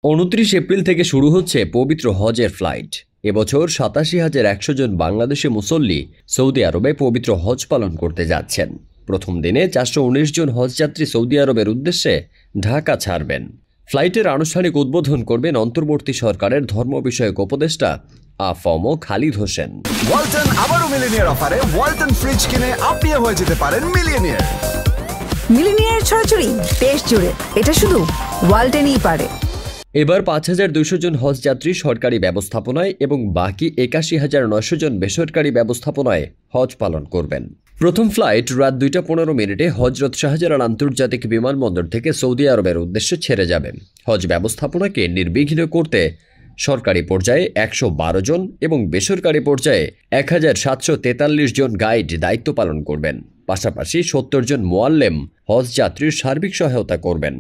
29 April থেকে শুরু হচ্ছে পবিত্র হজের ফ্লাইট। এবছর ৮৭,১০০ জন বাংলাদেশি মুসল্লি সৌদি আরবে পবিত্র হজ পালন করতে যাচ্ছেন। প্রথম দিনে ৪১৯ জন হজযাত্রী সৌদি আরবের উদ্দেশ্যে ঢাকা ছাড়বেন। ফ্লাইটের আনুষ্ঠানিক উদ্বোধন করবেন অন্তর্বর্তী সরকারের ধর্ম বিষয়ক উপদেষ্টা আ.ফ.ম. খালিদ হোসেন। ওয়ালটন আবারও মিলিনিয়ার অফারে ওয়ালটন ফ্রিজ কিনে আপনিও হয়ে যেতে পারেন মিলিয়নিয়ার। মিলিনিয়ার ছড়াছড়ি দেশ জুড়ে, এটা শুধু ওয়ালটনই পারে। এবার ৫,২০০ জন হজযাত্রী সরকারি ব্যবস্থাপনায় এবং বাকি ৮১,৯০০ জন বেসরকারি ব্যবস্থাপনায় হজ পালন করবেন। প্রথম ফ্লাইট রাত ২টা ১৫ হজরত শাহজালাল আন্তর্জাতিক বিমানবন্দর থেকে সৌদি আরবের উদ্দেশ্যে ছেড়ে যাবে। হজ ব্যবস্থাপনাকে নির্বিঘ্ন করতে সরকারি পর্যায়ে ১১২ জন এবং বেসরকারি পর্যায়ে ১,৭৪৩ জন গাইড দায়িত্ব পালন করবেন। পাশাপাশি ৭০ জন মোয়াল্লেম হজ যাত্রীর সার্বিক সহায়তা করবেন।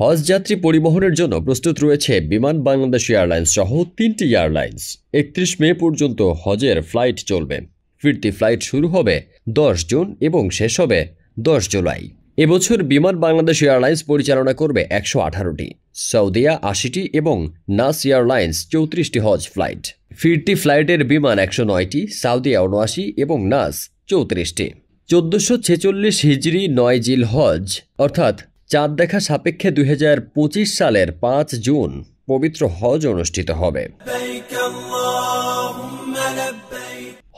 হজ যাত্রী পরিবহনের জন্য প্রস্তুত রয়েছে বিমান বাংলাদেশ এয়ারলাইন্স সহ ৩টি এয়ারলাইন্স। ৩১ মে পর্যন্ত হজের ফ্লাইট চলবে। ফিরতি ফ্লাইট শুরু হবে ১০ জুন এবং শেষ হবে ১০ জুলাই। এবছর বিমান বাংলাদেশ এয়ারলাইন্স পরিচালনা করবে ১১৮টি, সৌদিয়া ৮০টি এবং নাস এয়ারলাইন্স ৩৪টি হজ ফ্লাইট। ফিরতি ফ্লাইটের বিমান ১০৯টি, সৌদিয়া ৭৯ এবং নাস ৩৪টি। ১৪৪৬ হিজরি ৯ জিল হজ অর্থাৎ চাঁদ দেখা সাপেক্ষে ২০২৫ সালের ৫ জুন পবিত্র হজ অনুষ্ঠিত হবে।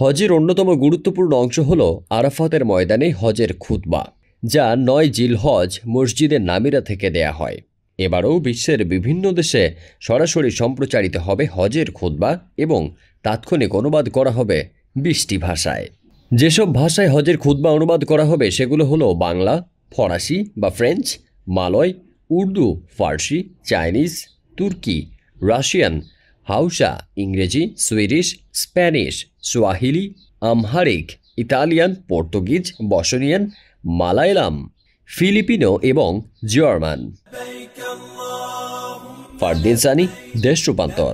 হজের অন্যতম গুরুত্বপূর্ণ অংশ হল আরাফাতের ময়দানে হজের খুতবা, যা ৯ জিল হজ মসজিদে নামিরা থেকে দেয়া হয়। এবারও বিশ্বের বিভিন্ন দেশে সরাসরি সম্প্রচারিত হবে হজের খুতবা এবং তাৎক্ষণিক অনুবাদ করা হবে ২০টি ভাষায়। যেসব ভাষায় হজের খুতবা অনুবাদ করা হবে সেগুলো হলো বাংলা, ফরাসি বা ফ্রেঞ্চ, মালয়, উর্দু, ফার্সি, চাইনিজ, তুর্কি, রাশিয়ান, হাউসা, ইংরেজি, Swedish, Spanish, Swahili, Amharic, Italian, Portuguese, Bosnian, Malayalam, Filipino এবং জার্মান। ফারদিন সানি, দেশ রূপান্তর।